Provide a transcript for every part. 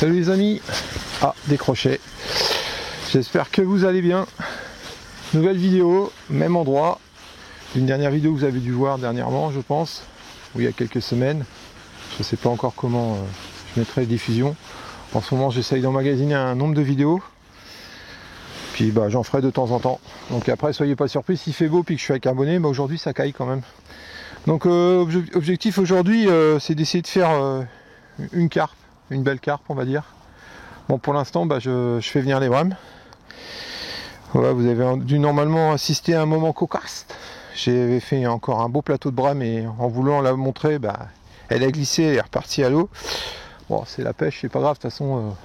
Salut les amis. Ah, décroché. J'espère que vous allez bien. Nouvelle vidéo, même endroit. Une dernière vidéo que vous avez dû voir dernièrement, je pense, ou il y a quelques semaines. Je ne sais pas encore comment je mettrai les diffusions. En ce moment, j'essaye d'emmagasiner un nombre de vidéos. Puis bah, j'en ferai de temps en temps. Donc après, soyez pas surpris, s'il fait beau puis que je suis avec abonné, bah, aujourd'hui ça caille quand même. Donc objectif aujourd'hui, c'est d'essayer de faire une carpe, une belle carpe on va dire. Bon, pour l'instant, bah, je fais venir les brèmes. Voilà, vous avez dû normalement assister à un moment cocasse. J'ai fait encore un beau plateau de brème et en voulant la montrer, bah, elle a glissé et est repartie à l'eau. Bon, c'est la pêche, c'est pas grave, de toute façon.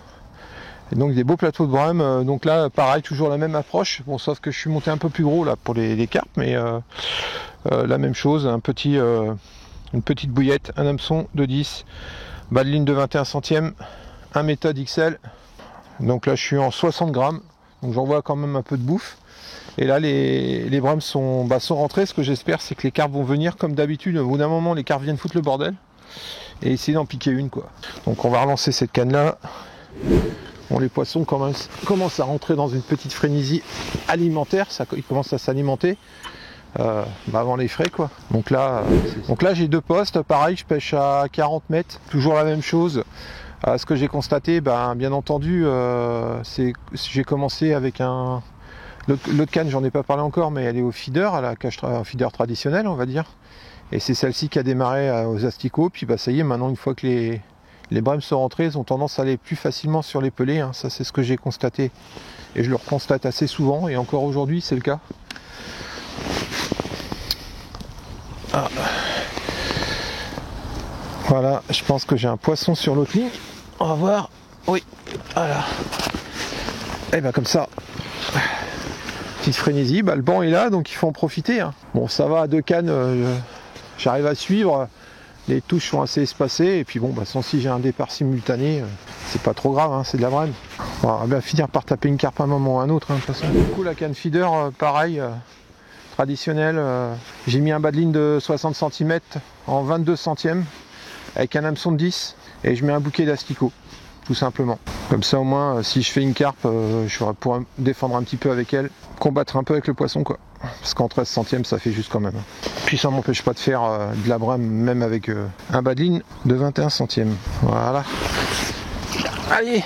Et donc des beaux plateaux de brème. Donc là, pareil, toujours la même approche. Bon, sauf que je suis monté un peu plus gros là pour les carpes, mais la même chose, une petite bouillette, un hameçon de 10, bas de ligne de 21 centièmes, un méthode XL. Donc là, je suis en 60 grammes. Donc j'envoie quand même un peu de bouffe. Et là, les brèmes sont rentrées. Ce que j'espère, c'est que les carpes vont venir comme d'habitude. Au bout d'un moment, les carpes viennent foutre le bordel et essayer d'en piquer une, quoi. Donc on va relancer cette canne-là. Bon, les poissons commencent à rentrer dans une petite frénésie alimentaire. Ils commencent à s'alimenter avant les frais, quoi. Donc là j'ai deux postes. Pareil, je pêche à 40 mètres. Toujours la même chose. Ce que j'ai constaté, bien entendu, j'ai commencé avec l'autre canne, j'en ai pas parlé encore, mais elle est au feeder, à la cache feeder traditionnelle, on va dire. Et c'est celle-ci qui a démarré aux asticots. Puis ça y est, maintenant, une fois que les brèmes sont rentrées, elles ont tendance à aller plus facilement sur les pelés. Hein. Ça, c'est ce que j'ai constaté. Et je le reconstate assez souvent. Et encore aujourd'hui, c'est le cas. Ah. Voilà, je pense que j'ai un poisson sur l'autre ligne. On va voir. Oui, voilà. Et comme ça. Petite frénésie. Le banc est là, donc il faut en profiter. Hein. Bon, ça va, à deux cannes, j'arrive à suivre. Les touches sont assez espacées. Et puis bon, si j'ai un départ simultané, c'est pas trop grave, hein, c'est de la brème. On va bien finir par taper une carpe à un moment ou à un autre, hein, de toute façon. Du coup, la canne feeder, pareil, traditionnelle. J'ai mis un bas de ligne de 60 cm en 22 centièmes. Avec un hameçon de 10 et je mets un bouquet d'asticots, tout simplement. Comme ça au moins, si je fais une carpe, je pourrais me défendre un petit peu avec elle, combattre un peu avec le poisson, quoi. Parce qu'en 13 centièmes, ça fait juste quand même. Puis ça m'empêche pas de faire de la brème, même avec un bas de ligne de 21 centièmes. Voilà. Allez,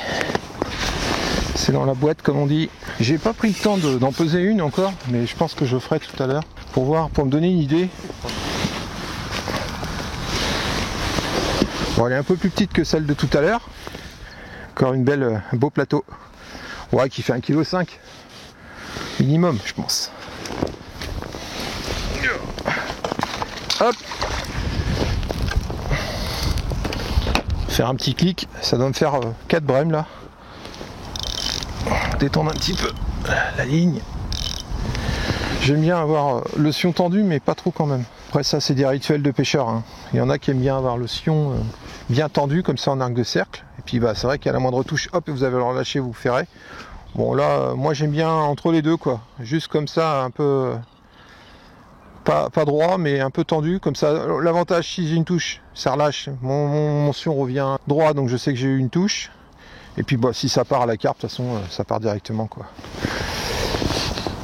c'est dans la boîte, comme on dit. J'ai pas pris le temps d'en peser une encore, mais je pense que je ferai tout à l'heure pour me donner une idée. Bon, elle est un peu plus petite que celle de tout à l'heure. Encore un beau plateau. Ouais, qui fait 1,5 kg. Minimum, je pense. Hop. Faire un petit clic. Ça doit me faire 4 brèmes là. Détendre un petit peu la ligne. J'aime bien avoir le sion tendu, mais pas trop quand même. Après ça, c'est des rituels de pêcheurs. Hein. Il y en a qui aiment bien avoir le sion bien tendu, comme ça en arc de cercle. Et puis c'est vrai qu'à la moindre touche, hop, vous avez le relâché, vous ferrez. Bon là, moi j'aime bien entre les deux, quoi. Juste comme ça, un peu pas droit, mais un peu tendu. Comme ça, l'avantage, si j'ai une touche, ça relâche. Mon sion revient droit, donc je sais que j'ai eu une touche. Et puis si ça part à la carpe, de toute façon, ça part directement, quoi.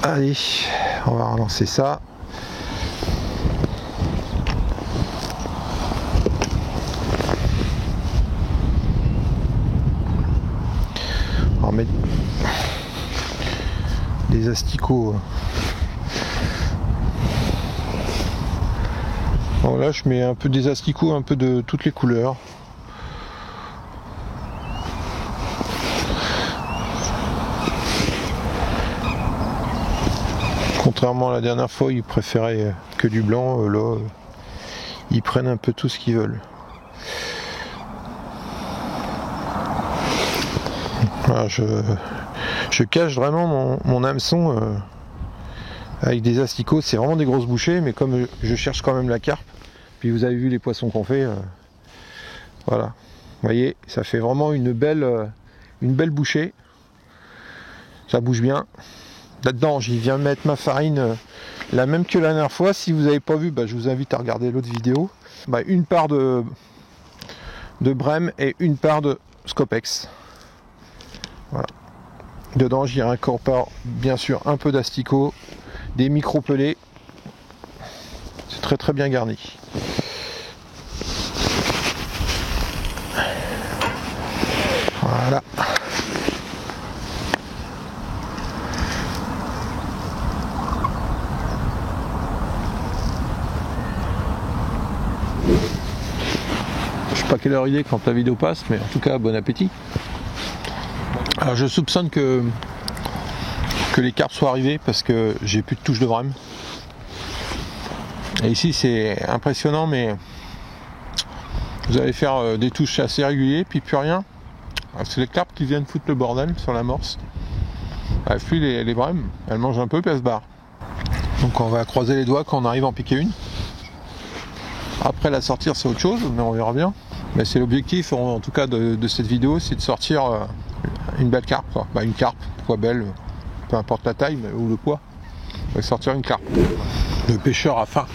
Allez, on va relancer ça. On va mettre des asticots. Bon, là, je mets un peu des asticots, un peu de toutes les couleurs. Contrairement à la dernière fois, ils préféraient que du blanc. Là, ils prennent un peu tout ce qu'ils veulent. Voilà, je cache vraiment mon hameçon avec des asticots. C'est vraiment des grosses bouchées, mais comme je cherche quand même la carpe, puis vous avez vu les poissons qu'on fait, voilà. Vous voyez, ça fait vraiment une belle bouchée. Ça bouge bien. Là-dedans, j'y viens mettre ma farine, la même que la dernière fois. Si vous n'avez pas vu, je vous invite à regarder l'autre vidéo. Une part de brème et une part de Scopex. Voilà. Dedans, j'y incorpore bien sûr un peu d'asticot, des micro-pelés. C'est très très bien garni. Voilà. Je sais pas quelle heure il est quand la vidéo passe, mais en tout cas, bon appétit. Alors je soupçonne que les carpes soient arrivées parce que j'ai plus de touches de brème. Et ici c'est impressionnant, mais vous allez faire des touches assez réguliers, puis plus rien. C'est les carpes qui viennent foutre le bordel sur l'amorce. Elle fuit les brèmes, elle mange un peu puis elle se barre. Donc on va croiser les doigts quand on arrive à en piquer une. Après la sortir c'est autre chose, mais on verra bien. Mais c'est l'objectif en tout cas de cette vidéo, c'est de sortir une belle carpe, quoi. Bah, une carpe, quoi belle, peu importe la taille ou le poids. On va sortir une carpe. Le pêcheur a faim.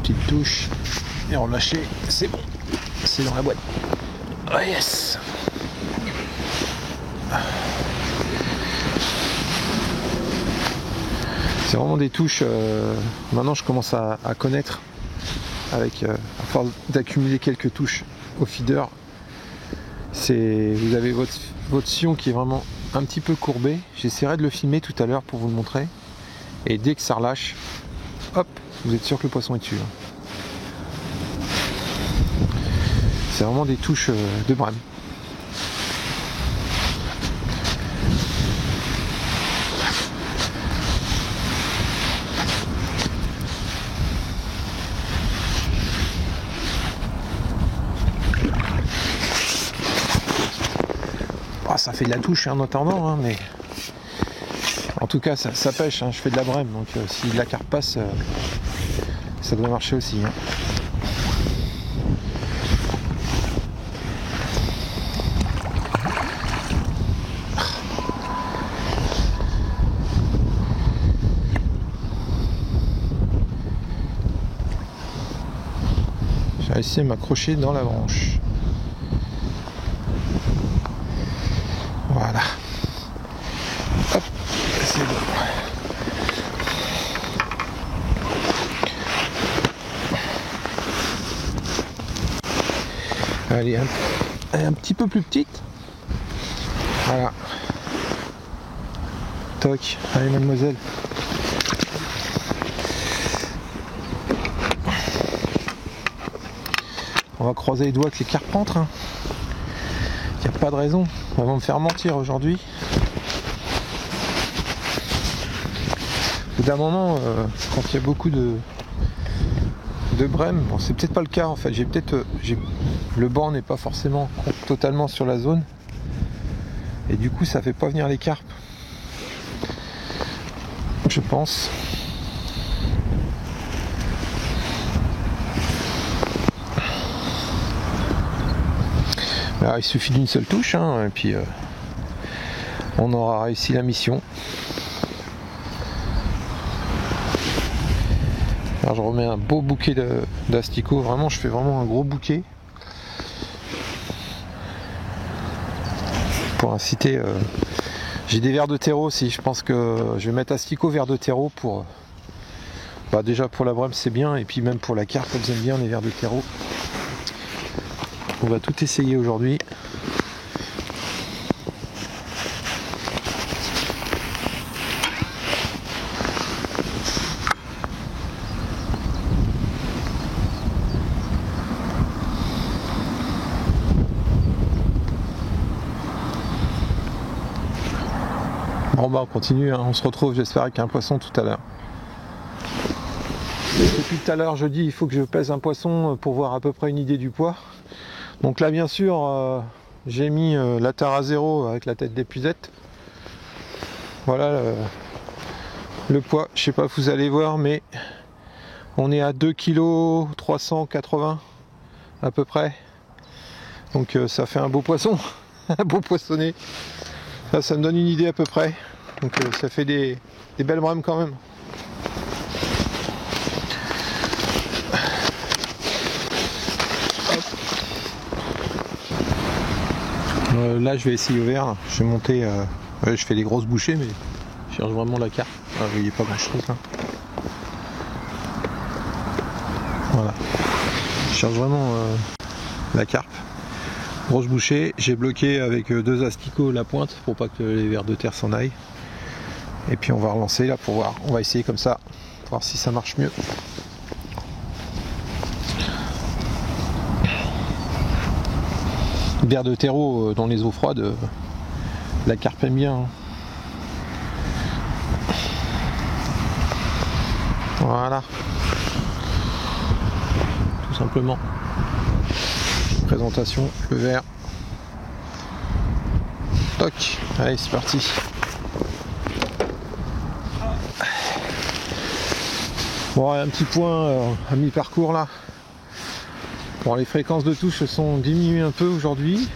Petite touche et relâcher, c'est bon, c'est dans la boîte. Oh yes. C'est vraiment des touches, maintenant je commence à connaître avec à force d'accumuler quelques touches au feeder. Vous avez votre sillon qui est vraiment un petit peu courbé. J'essaierai de le filmer tout à l'heure pour vous le montrer. Et dès que ça relâche, hop, vous êtes sûr que le poisson est dessus. C'est vraiment des touches de brème. Ah, ça fait de la touche en attendant, hein, mais en tout cas ça pêche, hein. Je fais de la brème, donc si la carpe passe, ça doit marcher aussi, hein. J'ai réussi à m'accrocher dans la branche. Elle est un petit peu plus petite. Voilà. Toc. Allez mademoiselle. On va croiser les doigts que les carpes rentrent. Hein. Il n'y a pas de raison. Elles vont me faire mentir aujourd'hui. Au bout d'un moment, quand il y a beaucoup de brème, bon, c'est peut-être pas le cas en fait. Le banc n'est pas forcément totalement sur la zone. Et du coup, ça fait pas venir les carpes. Je pense. Alors, il suffit d'une seule touche, hein, et puis on aura réussi la mission. Alors, je remets un beau bouquet d'asticots. Vraiment, je fais vraiment un gros bouquet. Pour inciter. J'ai des vers de terreau aussi. Je pense que je vais mettre asticots, vers de terreau pour. Déjà pour la brème c'est bien, et puis même pour la carpe, elles aiment bien les vers de terreau. On va tout essayer aujourd'hui. Bon bah on continue, hein. On se retrouve j'espère avec un poisson tout à l'heure. Depuis tout à l'heure je dis il faut que je pèse un poisson pour voir à peu près une idée du poids. Donc là bien sûr j'ai mis la tare à 0 avec la tête d'épuisette. Voilà le poids, je sais pas si vous allez voir mais on est à 2 kg 380 à peu près. Donc ça fait un beau poisson, un beau poissonnet. Là ça me donne une idée à peu près. Donc ça fait des belles brèmes quand même. Là je vais essayer au vert, je vais monter, je fais des grosses bouchées mais je cherche vraiment la carpe. Vous voyez pas grand chose là. Voilà. Je cherche vraiment la carpe. Grosse bouchée, j'ai bloqué avec 2 asticots la pointe pour pas que les vers de terre s'en aillent. Et puis on va relancer là pour voir. On va essayer comme ça, pour voir si ça marche mieux. Vers de terreau dans les eaux froides, la carpe aime bien. Voilà. Tout simplement. Présentation, le verre. Toc. Allez, c'est parti. Bon, un petit point à mi-parcours là. Bon, les fréquences de touche se sont diminuées un peu aujourd'hui.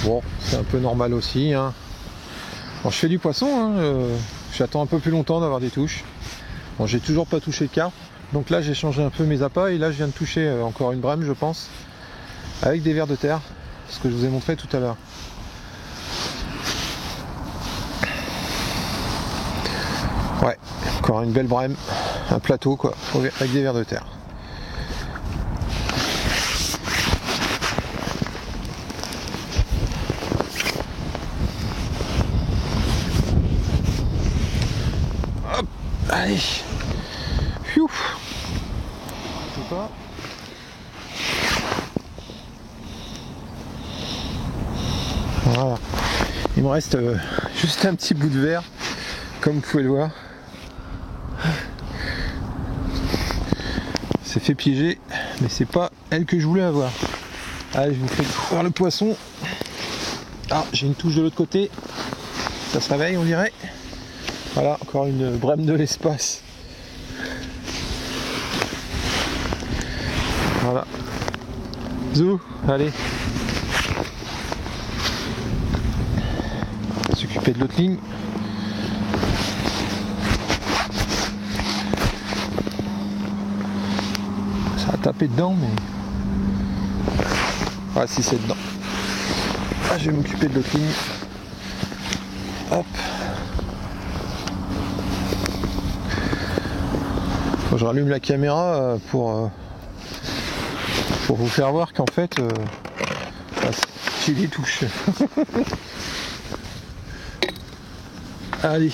Bon, c'est un peu normal aussi. Hein. Bon, je fais du poisson. Hein, j'attends un peu plus longtemps d'avoir des touches. Bon, j'ai toujours pas touché de carpe. Donc là, j'ai changé un peu mes appâts. Et là, je viens de toucher encore une brème, je pense. Avec des vers de terre. Ce que je vous ai montré tout à l'heure. Ouais, encore une belle brème. Un plateau, quoi. Avec des vers de terre. Allez. Pfiou. Pas. Voilà. Il me reste juste un petit bout de verre, comme vous pouvez le voir. C'est fait piéger, mais c'est pas elle que je voulais avoir. Allez, je vous fais voir le poisson. Ah, j'ai une touche de l'autre côté. Ça se réveille, on dirait. Voilà, encore une brème de l'espace. Voilà. Zou, allez. On va s'occuper de l'autre ligne. Ça a tapé dedans, mais... Ah si, c'est dedans. Ah, je vais m'occuper de l'autre ligne. Hop. Faut que je rallume la caméra pour pour vous faire voir qu'en fait j'ai des touches. Allez,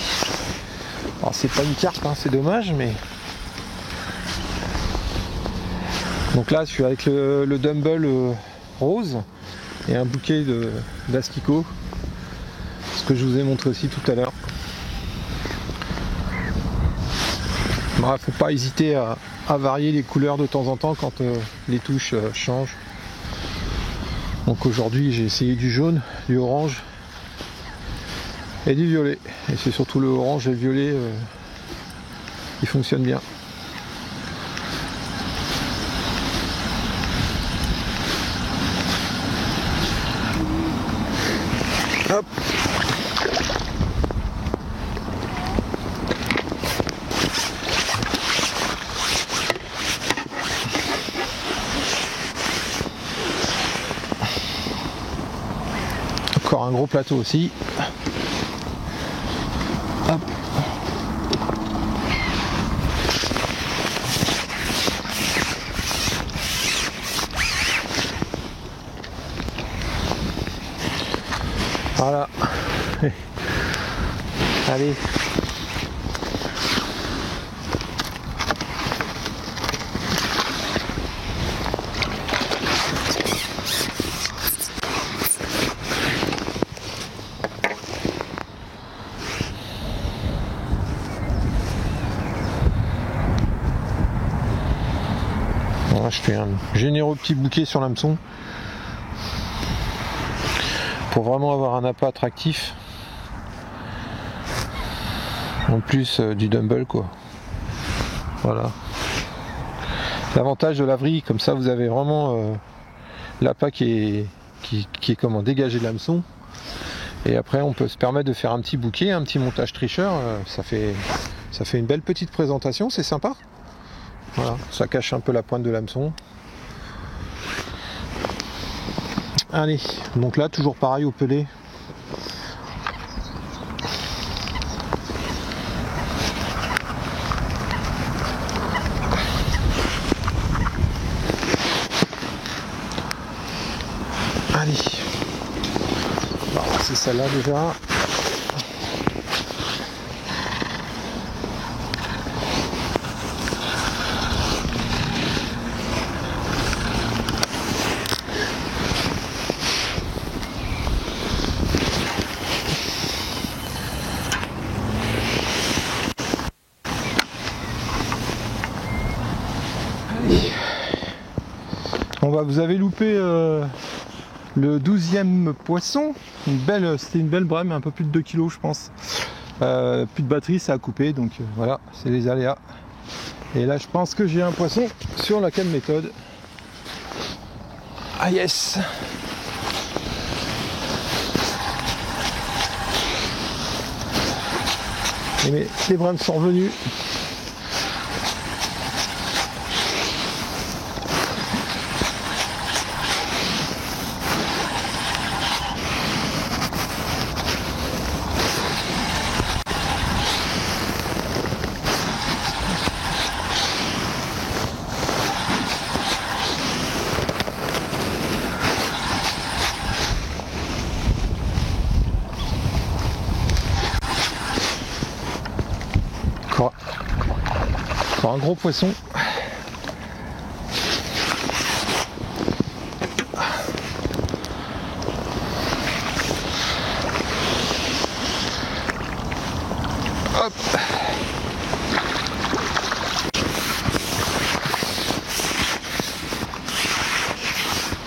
alors c'est pas une carte, hein, c'est dommage, mais donc là je suis avec le dumbbell rose et un bouquet d'asticots, ce que je vous ai montré aussi tout à l'heure. Bah, faut pas hésiter à varier les couleurs de temps en temps quand les touches changent. Donc aujourd'hui j'ai essayé du jaune, du orange et du violet. Et c'est surtout le orange et le violet qui fonctionnent bien. Hop. Encore un gros plateau aussi. Hop. Voilà. Allez. Voilà, je fais un généreux petit bouquet sur l'hameçon pour vraiment avoir un appât attractif en plus du dumbbell quoi. Voilà, l'avantage de la vrille, comme ça vous avez vraiment l'appât qui est comment dégagé de l'hameçon, et après on peut se permettre de faire un petit bouquet, un petit montage tricheur, ça fait une belle petite présentation, c'est sympa. Voilà, ça cache un peu la pointe de l'hameçon. Allez, donc là toujours pareil au pelé. Allez, alors, c'est celle-là déjà. Bon bah vous avez loupé le 12e poisson, c'était une belle brème, un peu plus de 2 kg je pense. Plus de batterie, ça a coupé, donc voilà, c'est les aléas. Et là je pense que j'ai un poisson sur la canne méthode. Ah yes. Et les brèmes sont revenues. Encore un gros poisson. Hop.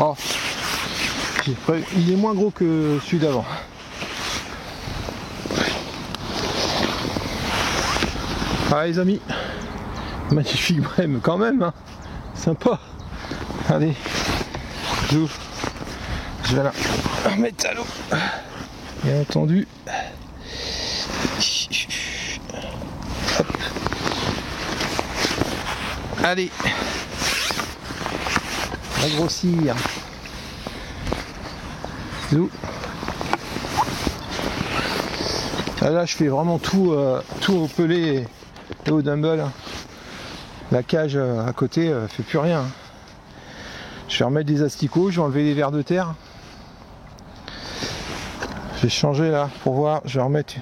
Oh. Il est moins gros que celui d'avant. Ah les amis, magnifique brème quand même, hein. Sympa. Allez, je vais la remettre à l'eau, bien entendu. Hop. Allez, on va grossir. Zou. Là je fais vraiment tout au pelé et au dumbbell. La cage à côté fait plus rien. Je vais remettre des asticots, je vais enlever les vers de terre. Je vais changer là pour voir, je vais remettre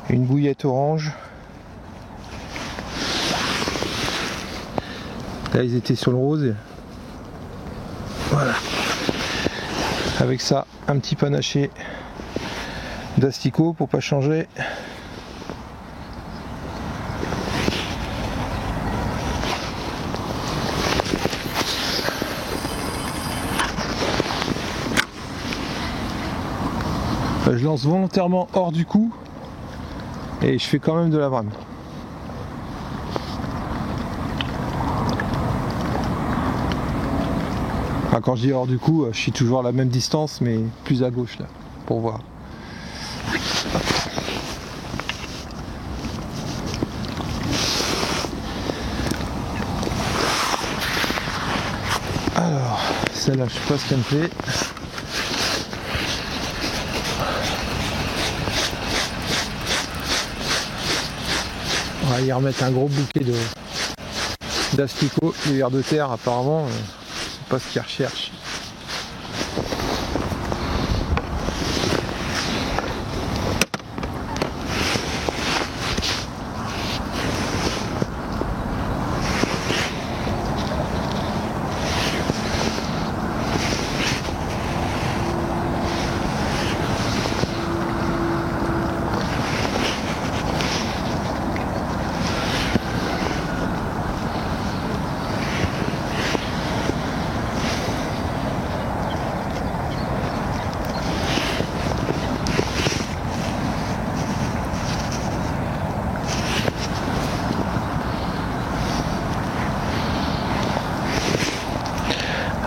une bouillette orange. Là ils étaient sur le rose. Voilà. Avec ça, un petit panaché d'asticots pour pas changer. Je lance volontairement hors du coup et je fais quand même de la brème. Enfin, quand je dis hors du coup, je suis toujours à la même distance mais plus à gauche là pour voir. Alors, celle-là je sais pas ce qu'elle me fait. On va y remettre un gros bouquet d'asticots. Les vers de terre apparemment c'est pas ce qu'ils recherchent.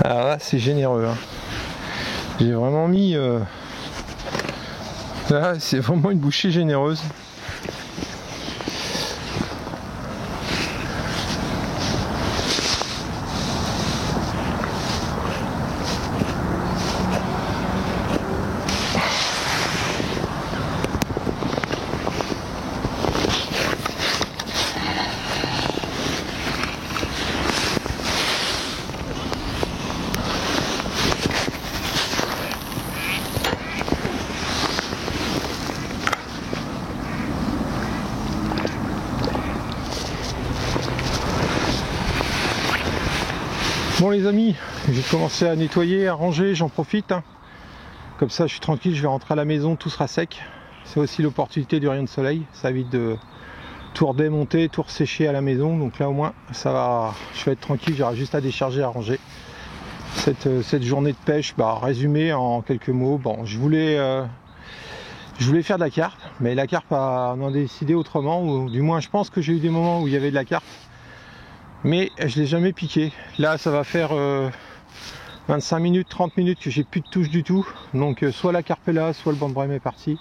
Alors là c'est généreux hein. J'ai vraiment mis là c'est vraiment une bouchée généreuse. Bon les amis, j'ai commencé à nettoyer, à ranger, j'en profite. Comme ça je suis tranquille, je vais rentrer à la maison, tout sera sec. C'est aussi l'opportunité du rayon de soleil, ça évite de tout redémonter, tout ressécher à la maison. Donc là au moins ça va, je vais être tranquille, j'aurai juste à décharger, à ranger. Cette journée de pêche, résumé en quelques mots. Bon, je voulais faire de la carpe, mais la carpe on en a décidé autrement, ou du moins je pense que j'ai eu des moments où il y avait de la carpe. Mais je l'ai jamais piqué. Là ça va faire 25 minutes, 30 minutes que j'ai plus de touche du tout. Donc soit la carpe est là, soit le banc de brème est parti.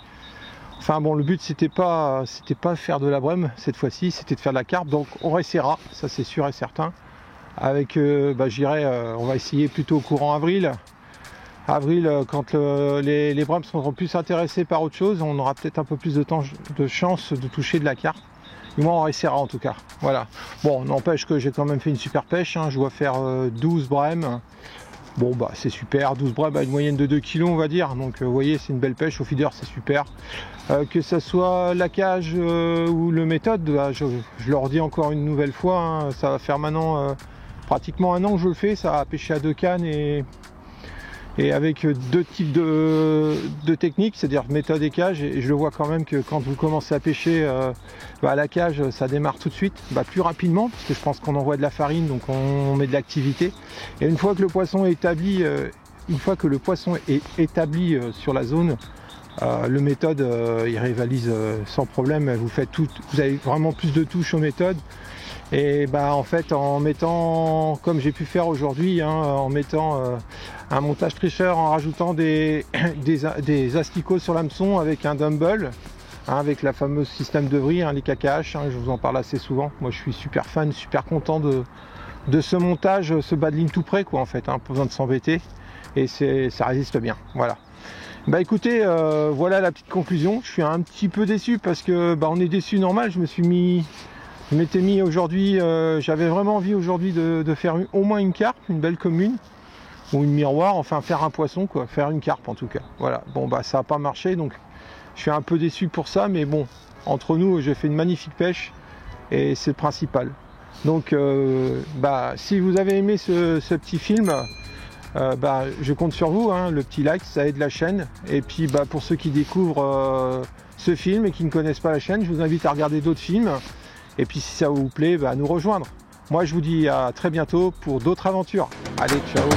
Enfin bon, le but c'était pas faire de la brème cette fois-ci, c'était de faire de la carpe. Donc on essaiera, ça c'est sûr et certain. Avec j'irai, on va essayer plutôt au courant avril. Avril, quand les brèmes seront plus intéressés par autre chose, on aura peut-être un peu plus de chance de toucher de la carpe. Du moins on essaiera en tout cas. Voilà. Bon, n'empêche que j'ai quand même fait une super pêche, hein. Je dois faire 12 brèmes. Bon c'est super, 12 brèmes à une moyenne de 2 kg on va dire. Donc vous voyez c'est une belle pêche, au feeder c'est super. Que ça soit la cage ou le méthode, je leur dis encore une nouvelle fois, hein, ça va faire maintenant pratiquement un an que je le fais, ça a pêché à 2 cannes et avec deux types de techniques, c'est-à-dire méthode et cage, et je le vois quand même que quand vous commencez à pêcher à la cage, ça démarre tout de suite, plus rapidement, parce que je pense qu'on envoie de la farine, donc on met de l'activité. Et une fois que le poisson est établi, sur la zone, le méthode il rivalise sans problème. Vous avez vraiment plus de touches aux méthodes. Et en fait en mettant, comme j'ai pu faire aujourd'hui, en mettant un montage tricheur, en rajoutant des asticots sur l'hameçon avec un dumbbell, avec la fameuse système de vrille, les KKH, je vous en parle assez souvent. Moi je suis super fan, super content de ce montage, ce bas de ligne tout près en fait, pas besoin de s'embêter et ça résiste bien. Voilà. Écoutez, voilà la petite conclusion. Je suis un petit peu déçu parce que on est déçu normal, je me suis mis Je m'étais mis aujourd'hui, j'avais vraiment envie aujourd'hui de faire au moins une carpe, une belle commune, ou une miroir, enfin faire un poisson quoi, faire une carpe en tout cas. Voilà, bon bah ça n'a pas marché, donc je suis un peu déçu pour ça, mais bon, entre nous, j'ai fait une magnifique pêche, et c'est le principal. Donc bah, si vous avez aimé ce petit film, bah, je compte sur vous, hein, le petit like, ça aide la chaîne. Et puis bah, pour ceux qui découvrent ce film et qui ne connaissent pas la chaîne, je vous invite à regarder d'autres films. Et puis si ça vous plaît, bah, nous rejoindre. Moi je vous dis à très bientôt pour d'autres aventures. Allez, ciao!